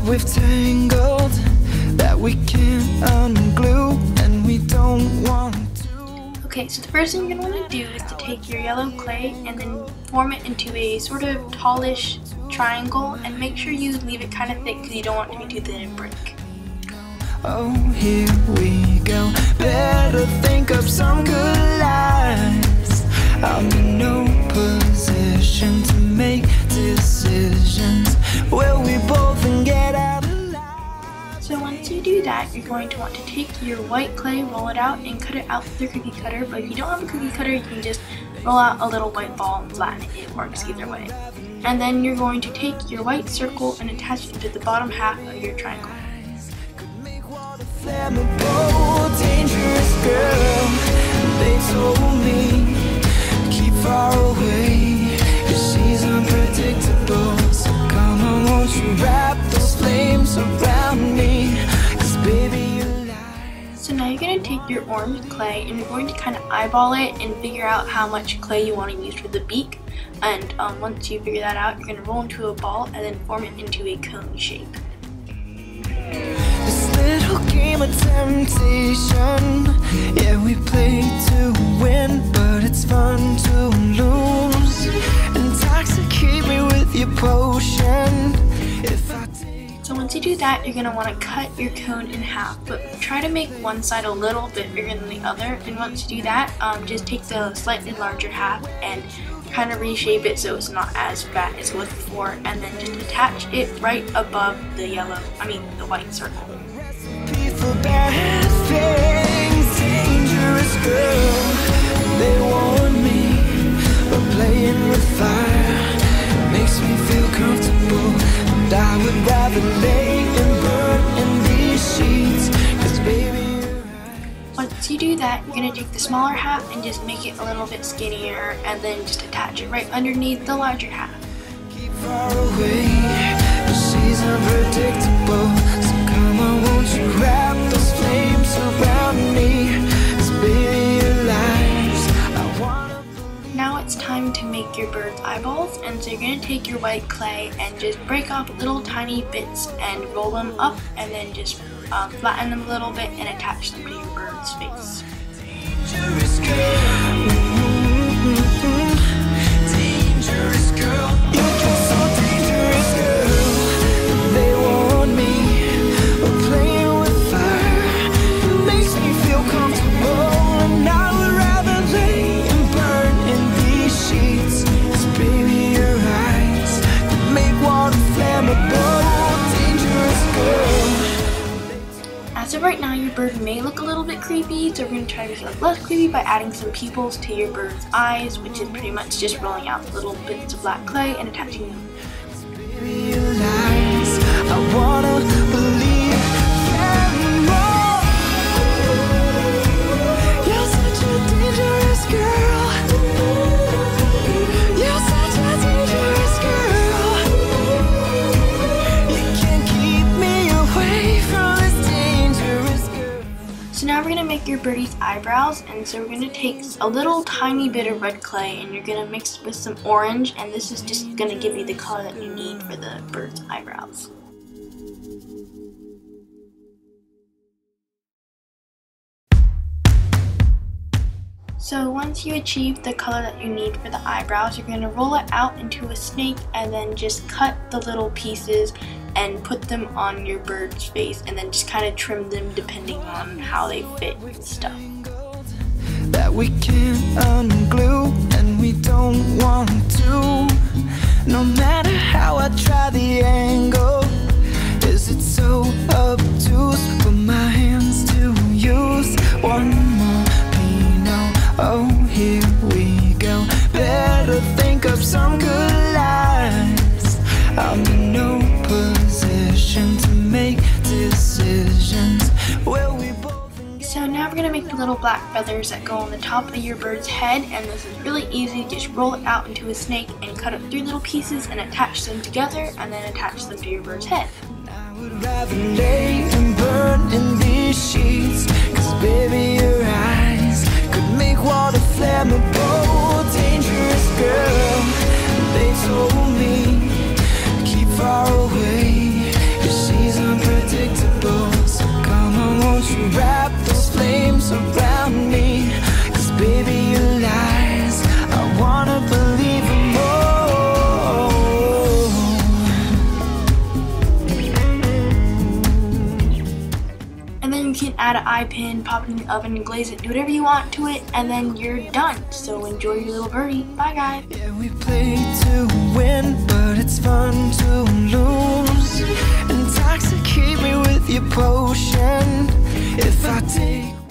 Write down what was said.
web we've tangled that we can't unglue, and we don't want to. Okay, so the first thing you're going to want to do is to take your yellow clay and then form it into a sort of tallish triangle, and make sure you leave it kind of thick because you don't want it to be too thin and break. Oh, here we go. Better think up some good lies. I'm in no position to make decisions. Will we both and get out alive? So once you do that, you're going to want to take your white clay, roll it out, and cut it out with your cookie cutter. But if you don't have a cookie cutter, you can just roll out a little white ball and flatten it. It works either way. And then you're going to take your white circle and attach it to the bottom half of your triangle. Flammable, dangerous girl. They told me keep far away, 'cause she's unpredictable. So come on, won't you wrap those flames around me? 'Cause baby, you lie. So now you're going to take your orange clay and you're going to kind of eyeball it and figure out how much clay you want to use for the beak. And once you figure that out, you're going to roll into a ball and then form it into a cone shape. Little game of temptation, yeah, we play to win, but it's fun to lose. Intoxicate me with your potion. If I take... So once you do that, you're going to want to cut your cone in half, but try to make one side a little bit bigger than the other. And once you do that, just take the slightly larger half and kind of reshape it so it's not as fat as it was before, and then just attach it right above the white circle. For bad things, dangerous girl. They warn me, but playing with fire makes me feel comfortable. And I would rather lay and burn in these sheets, 'cause baby, you're right. Once you do that, you're going to take the smaller half and just make it a little bit skinnier, and then just attach it right underneath the larger half. Keep far away, 'cause she's unpredictable. So come on, won't you wrap those flames around me? 'Cause baby, your lies, I wanna. Now it's time to make your bird's eyeballs, and so you're going to take your white clay and just break off little tiny bits and roll them up, and then just flatten them a little bit and attach them to your bird's face. Dangerous girl. Dangerous girl. You're so dangerous, girl. They warn me, but playing with fire makes me feel comfortable. And I would rather lay and burn in these sheets. 'Cause baby, your eyes could make water flammable. Dangerous girl. As of right now, your bird may look a little bit creepy, so we're going to try to make it look less creepy by adding some pupils to your bird's eyes, which is pretty much just rolling out little bits of black clay and attaching them. Baby, your lies, I wanna believe them more. You're such a dangerous girl. You're such a dangerous girl. You can't keep me away from this dangerous girl. So now we're going to make your birdie's eyebrows, and so we're going to take a little tiny bit of red clay and you're going to mix it with some orange, and this is just going to give you the color that you need for the bird's eyebrows. So once you achieve the color that you need for the eyebrows, you're going to roll it out into a snake and then just cut the little pieces and put them on your bird's face, and then just kind of trim them depending on how they fit and stuff. That we can't unglue, and we don't want to. No matter how I try the angle, is it so obtuse? Put my hands to use. One more Pinot. Oh, here we go. Better think up some good lies. I'm in no position to make decisions. Will we both? So now we're going to make the little black feathers that go on the top of your bird's head, and this is really easy. Just roll it out into a snake and cut up 3 little pieces and attach them together, and then attach them to your bird's head. I would rather lay and burn in these sheets, 'cause baby, your eyes could make water flammable. Dangerous girl, they told me keep far away, 'cause she add an eye pin, pop it in the oven and glaze it, do whatever you want to it, and then you're done. So enjoy your little birdie. Bye guys. Yeah, we play to win, but it's fun to lose. Intoxicate me with your potion. If I take